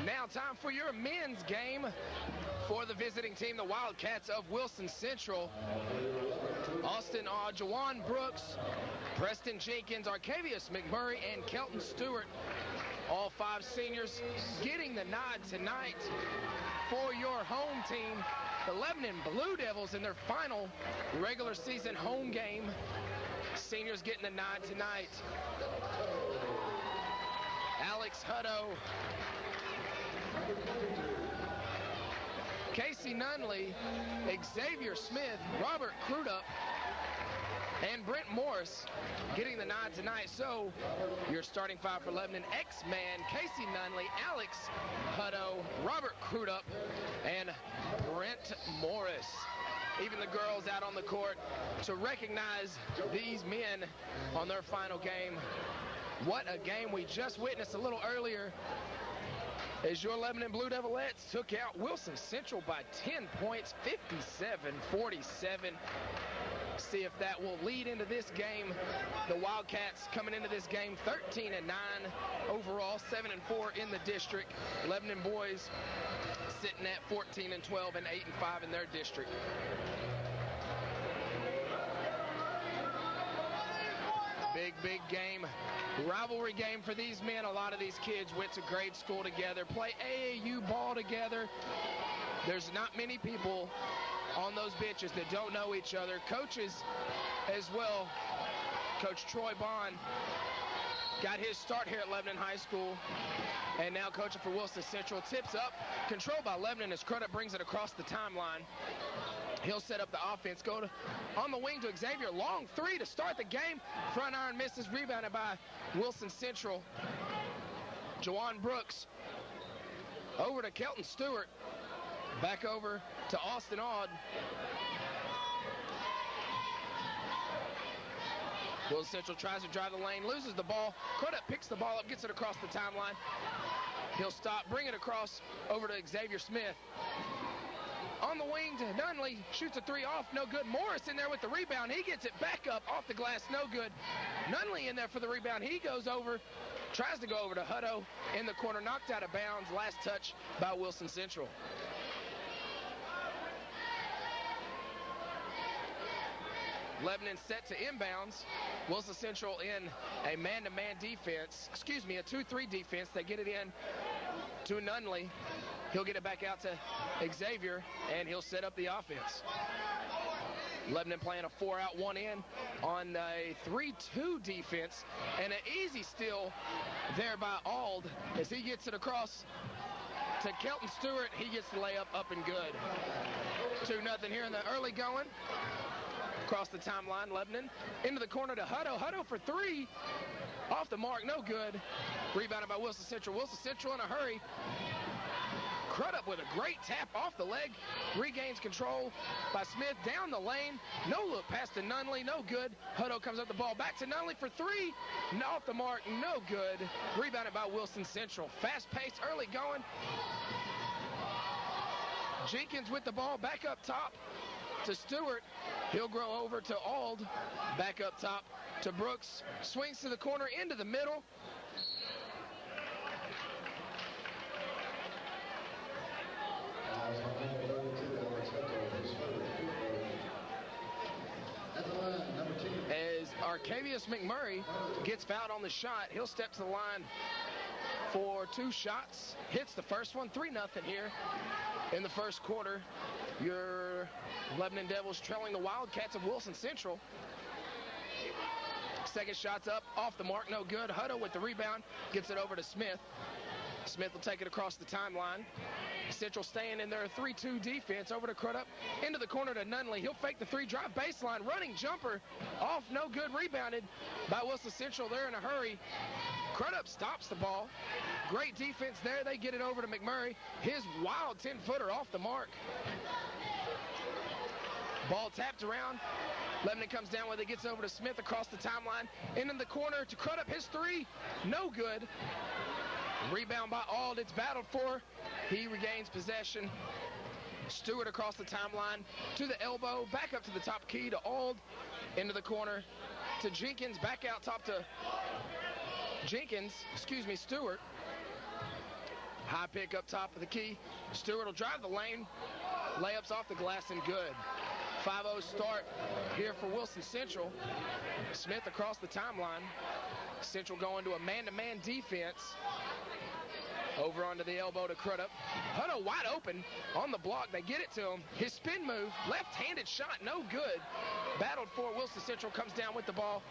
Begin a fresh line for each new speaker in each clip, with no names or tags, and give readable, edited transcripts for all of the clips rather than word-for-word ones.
Now time for your men's game for the visiting team, the Wildcats of Wilson Central. Austin Jawan Brooks, Preston Jenkins, Arcavius McMurray, and Kelton Stewart. All 5 seniors getting the nod tonight for your home team. The Lebanon Blue Devils in their final regular season home game. Seniors getting the nod tonight. Alex Hutto, Casey Nunley, Xavier Smith, Robert Crudup, and Brent Morris getting the nod tonight. So your starting 5 for Lebanon: X-Man, Casey Nunley, Alex Hutto, Robert Crudup, and Brent Morris. Even the girls out on the court to recognize these men on their final game. What a game we just witnessed a little earlier as your Lebanon Blue Devilettes took out Wilson Central by 10 points, 57-47. See if that will lead into this game. The Wildcats coming into this game 13-9 overall, 7-4 in the district. Lebanon boys sitting at 14-12 and 8-5 in their district. Big game. Rivalry game for these men. A lot of these kids went to grade school together, play AAU ball together. There's not many people on those benches that don't know each other. Coaches as well. Coach Troy Bond got his start here at Lebanon High School, and now coaching for Wilson Central. Tips up, controlled by Lebanon as Crudup brings it across the timeline. He'll set up the offense, on the wing to Xavier. Long 3 to start the game. Front iron misses, rebounded by Wilson Central. Jawan Brooks over to Kelton Stewart. Back over to Austin Aud. Wilson Central tries to drive the lane, loses the ball. Crudup picks the ball up, gets it across the timeline. He'll stop, bring it across over to Xavier Smith. On the wing to Nunley, shoots a 3 off, no good. Morris in there with the rebound. He gets it back up off the glass, no good. Nunley in there for the rebound. He goes over, tries to go over to Hutto in the corner, knocked out of bounds. Last touch by Wilson Central. Lebanon set to inbounds. Wilson Central in a man-to-man defense, a 2-3 defense. They get it in to Nunley. He'll get it back out to Xavier, and he'll set up the offense. Lebanon playing a 4-out, 1-in on a 3-2 defense, and an easy steal there by Auld as he gets it across to Kelton Stewart. He gets the layup up and good. 2-0 here in the early going. Across the timeline, Lebanon into the corner to Hutto. Hutto for 3. Off the mark, no good. Rebounded by Wilson Central. Wilson Central in a hurry. Crudup with a great tap off the leg. Regains control by Smith down the lane. No look pass to Nunley, no good. Hutto comes up the ball back to Nunley for 3. Off the mark, no good. Rebounded by Wilson Central. Fast pace, early going. Jenkins with the ball back up top to Stewart. He'll grow over to Auld. Back up top to Brooks. Swings to the corner, into the middle. As Arcavius McMurray gets fouled on the shot, he'll step to the line for 2 shots. Hits the first one, 3-0 here in the first quarter. Your Lebanon Devils trailing the Wildcats of Wilson Central. Second shot's up, off the mark, no good. Hutto with the rebound, gets it over to Smith. Smith will take it across the timeline. Central staying in their 3-2 defense. Over to Crudup, into the corner to Nunley. He'll fake the 3, drive baseline, running jumper, off, no good. Rebounded by Wilson Central. They're in a hurry. Crudup stops the ball. Great defense there. They get it over to McMurray. His wild 10-footer off the mark. Ball tapped around. Lebanon comes down with it, gets over to Smith across the timeline. In the corner to Crudup, his 3, no good. Rebound by Auld, it's battled for. He regains possession. Stewart across the timeline to the elbow, back up to the top key to Auld, into the corner to Jenkins, back out top to Stewart. High High pick up top of the key. Stewart will drive the lane. Layups off the glass and good. 5-0 start here for Wilson Central. Smith across the timeline. Central going to a man-to-man defense. Over onto the elbow to Crudup. Hutto wide open on the block. They get it to him. His spin move, left-handed shot, no good. Battled for. Wilson Central comes down with the ball.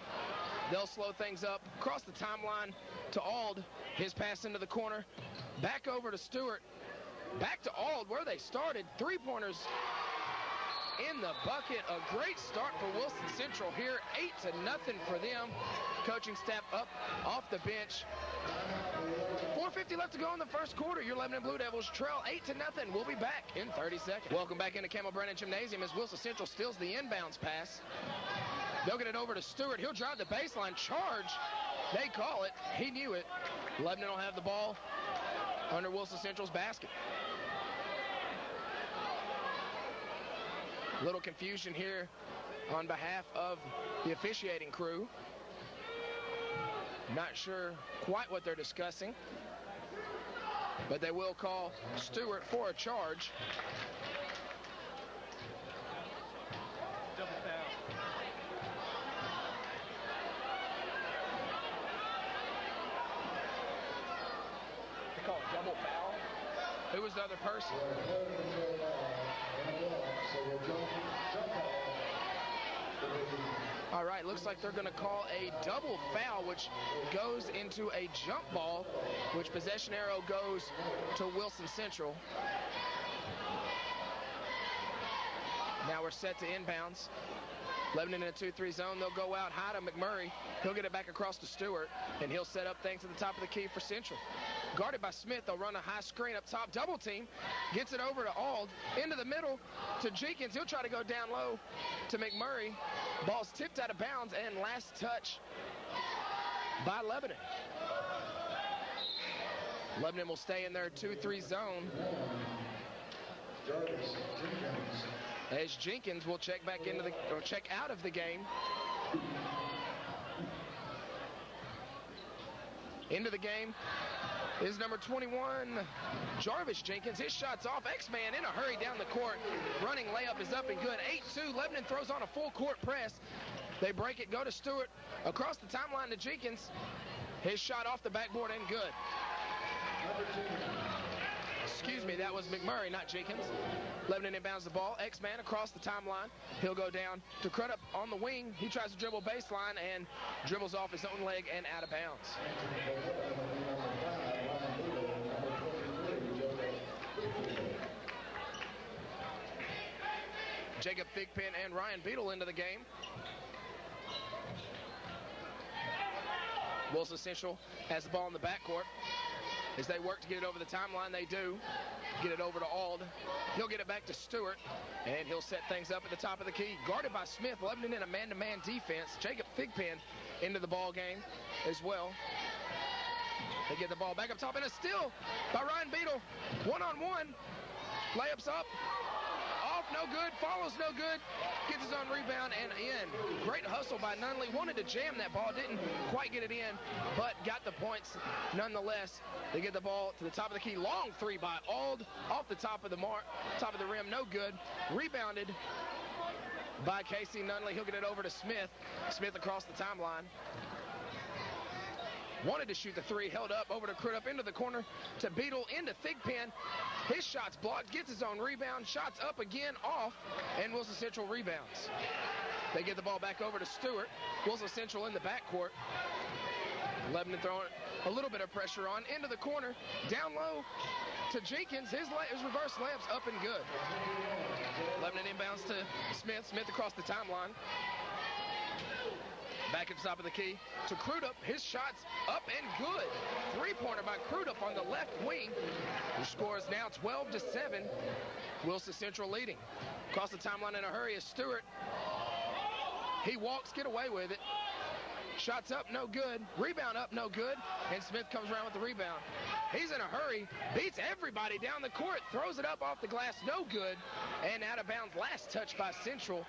They'll slow things up. Across the timeline to Ald. His pass into the corner. Back over to Stewart. Back to Ald where they started. Three-pointers in the bucket. A great start for Wilson Central here. 8-0 for them. Coaching staff up off the bench. 4:50 left to go in the first quarter. Your Lebanon Blue Devils trail 8-0. We'll be back in 30 seconds. Welcome back into Campbell Brennan Gymnasium as Wilson Central steals the inbounds pass. They'll get it over to Stewart. He'll drive the baseline. Charge. They call it. He knew it. Lebanon will have the ball under Wilson Central's basket. Little confusion here on behalf of the officiating crew. Not sure quite what they're discussing, but they will call Stewart for a charge.
Double foul.
They call it double foul. Who was the other person? All right, looks like they're going to call a double foul, which goes into a jump ball, which possession arrow goes to Wilson Central. Now we're set to inbounds. Lebanon in a 2-3 zone. They'll go out high to McMurray. He'll get it back across to Stewart, and he'll set up things at the top of the key for Central. Guarded by Smith, they'll run a high screen up top. Double team. Gets it over to Ald. Into the middle to Jenkins. He'll try to go down low to McMurray. Ball's tipped out of bounds, and last touch by Lebanon. Lebanon will stay in their 2-3 zone. As Jenkins will check back into check out of the game. Into the game is number 21, Jarvis Jenkins. His shot's off. X-Man in a hurry down the court. Running layup is up and good. 8-2. Lebanon throws on a full court press. They break it, go to Stewart. Across the timeline to Jenkins. His shot off the backboard and good. Excuse me, that was McMurray, not Jenkins. Lebanon inbounds the ball. X-Man across the timeline. He'll go down to Crudup on the wing. He tries to dribble baseline and dribbles off his own leg and out of bounds. Jacob Thigpen and Ryan Beadle into the game. Wilson Central has the ball in the backcourt. As they work to get it over the timeline, they do. Get it over to Ald. He'll get it back to Stewart, and he'll set things up at the top of the key. Guarded by Smith. Lebanon in a man-to-man defense. Jacob Thigpen into the ball game as well. They get the ball back up top, and a steal by Ryan Beadle. One-on-one. Layups up. Off, no good. Follows, no good. Gets his own rebound and in. Great hustle by Nunley. Wanted to jam that ball. Didn't quite get it in, but got the points nonetheless. They get the ball to the top of the key. Long three by Ald. Off the top of the top of the rim. No good. Rebounded by Casey Nunley. He'll get it over to Smith. Smith across the timeline. Wanted to shoot the three, held up, over to Crudup, into the corner, to Beadle, into Thigpen. His shot's blocked, gets his own rebound, shots up again, off, and Wilson Central rebounds. They get the ball back over to Stewart. Wilson Central in the backcourt. Lebanon throwing a little bit of pressure on, into the corner, down low to Jenkins. His reverse layup's up and good. Lebanon inbounds to Smith. Smith across the timeline. Back at the top of the key to Crudup. His shot's up and good. Three-pointer by Crudup on the left wing. The score is now 12-7. Wilson Central leading. Across the timeline in a hurry is Stewart. He walks, get away with it. Shots up, no good. Rebound up, no good. And Smith comes around with the rebound. He's in a hurry. Beats everybody down the court. Throws it up off the glass, no good. And out of bounds. Last touch by Central.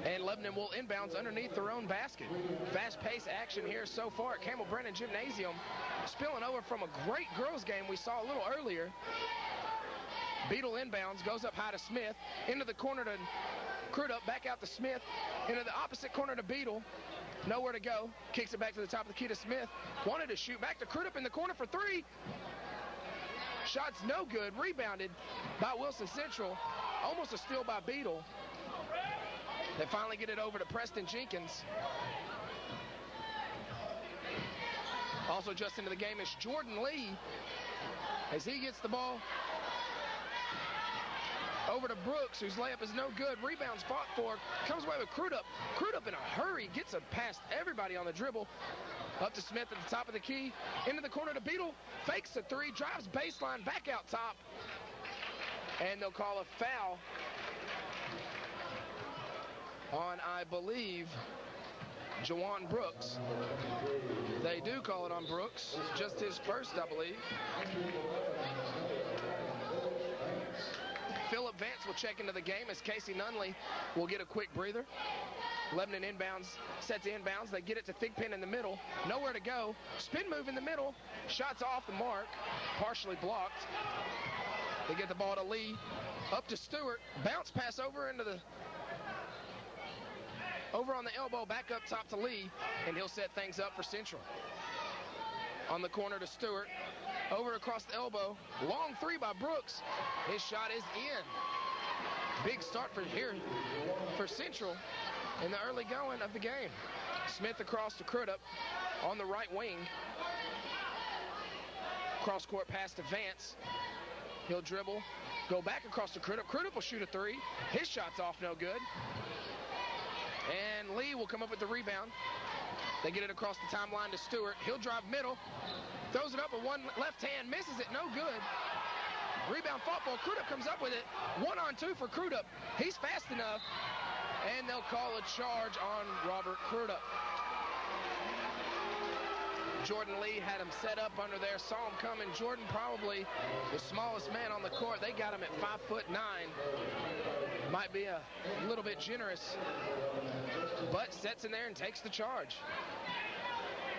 And Lebanon will inbounds underneath their own basket. Fast-paced action here so far at Campbell Brennan Gymnasium. Spilling over from a great girls game we saw a little earlier. Beetle inbounds, goes up high to Smith, into the corner to Crudup, back out to Smith, into the opposite corner to Beetle. Nowhere to go. Kicks it back to the top of the key to Smith. Wanted to shoot back to Crudup in the corner for three. Shot's no good. Rebounded by Wilson Central. Almost a steal by Beetle. They finally get it over to Preston Jenkins. Also just into the game is Jordan Lee as he gets the ball over to Brooks, whose layup is no good. Rebounds fought for. Comes away with Crudup. Crudup in a hurry. Gets it past everybody on the dribble. Up to Smith at the top of the key. Into the corner to Beetle. Fakes a three. Drives baseline. Back out top. And they'll call a foul on, I believe, Jawan Brooks. They do call it on Brooks. Just his first, I believe. Phillip Vance will check into the game as Casey Nunley will get a quick breather. Lebanon inbounds, set to inbounds. They get it to Thigpen in the middle. Nowhere to go. Spin move in the middle. Shots off the mark. Partially blocked. They get the ball to Lee. Up to Stewart. Bounce pass over into the... Over on the elbow, back up top to Lee. And he'll set things up for Central. On the corner to Stewart. Over across the elbow. Long three by Brooks. His shot is in. Big start for here for Central in the early going of the game. Smith across to Crudup on the right wing. Cross court pass to Vance. He'll dribble. Go back across to Crudup. Crudup will shoot a three. His shot's off, no good. And Lee will come up with the rebound. They get it across the timeline to Stewart. He'll drive middle. Throws it up with one left hand. Misses it. No good. Rebound fought for. Crudup comes up with it. 1-on-2 for Crudup. He's fast enough. And they'll call a charge on Robert Crudup. Jordan Lee had him set up under there. Saw him coming. Jordan probably the smallest man on the court. They got him at 5'9". Might be a little bit generous. But sets in there and takes the charge.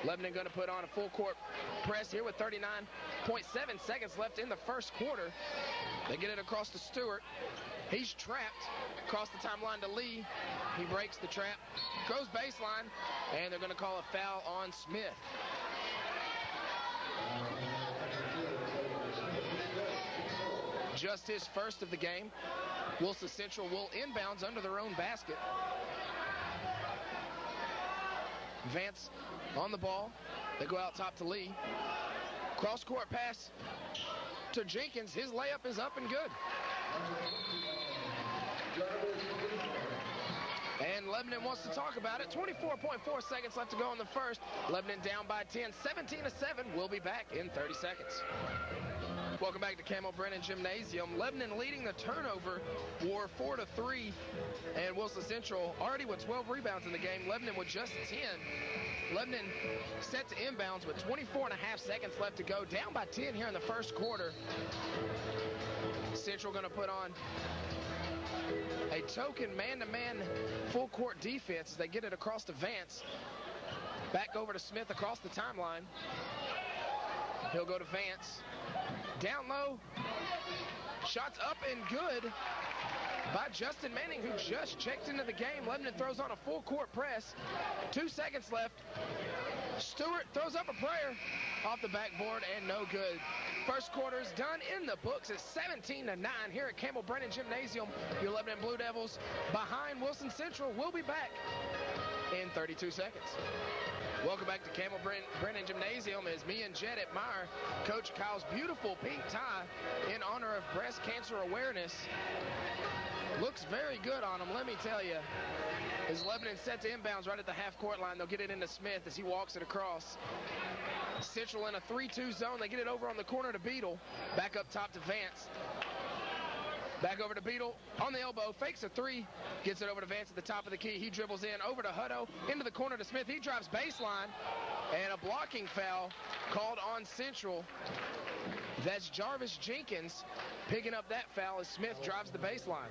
Lebanon going to put on a full court press here with 39.7 seconds left in the first quarter. They get it across to Stewart. He's trapped. Across the timeline to Lee. He breaks the trap. Goes baseline. And they're going to call a foul on Smith. Just his first of the game. Wilson Central will inbounds under their own basket. Vance on the ball. They go out top to Lee. Cross-court pass to Jenkins. His layup is up and good. And Lebanon wants to talk about it. 24.4 seconds left to go in the first. Lebanon down by 10, 17-7. We'll be back in 30 seconds. Welcome back to Campbell Brennan Gymnasium. Lebanon leading the turnover war 4-3. And Wilson Central already with 12 rebounds in the game. Lebanon with just 10. Lebanon set to inbounds with 24.5 seconds left to go. Down by 10 here in the first quarter. Central going to put on a token man-to-man full court defense as they get it across to Vance. Back over to Smith across the timeline. He'll go to Vance. Down low. Shots up and good by Justin Manning, who just checked into the game. Lebanon throws on a full court press. 2 seconds left. Stewart throws up a prayer off the backboard and no good. First quarter's done in the books at 17-9 here at Campbell Brennan Gymnasium. Your Lebanon Blue Devils behind Wilson Central. We'll be back in 32 seconds. Welcome back to Campbell Brennan Gymnasium as me and Jed admire Coach Kyle's beautiful pink tie in honor of breast cancer awareness. Looks very good on him, let me tell you. As Lebanon set to inbounds right at the half-court line, they'll get it into Smith as he walks it across. Central in a 3-2 zone. They get it over on the corner to Beetle. Back up top to Vance. Back over to Beetle on the elbow. Fakes a three. Gets it over to Vance at the top of the key. He dribbles in over to Hutto. Into the corner to Smith. He drives baseline. And a blocking foul called on Central. That's Jarvis Jenkins picking up that foul as Smith drives the baseline.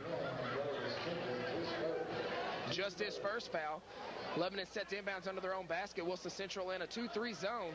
just his first foul. Lebanon set to inbounds under their own basket. Wilson Central in a 2-3 zone.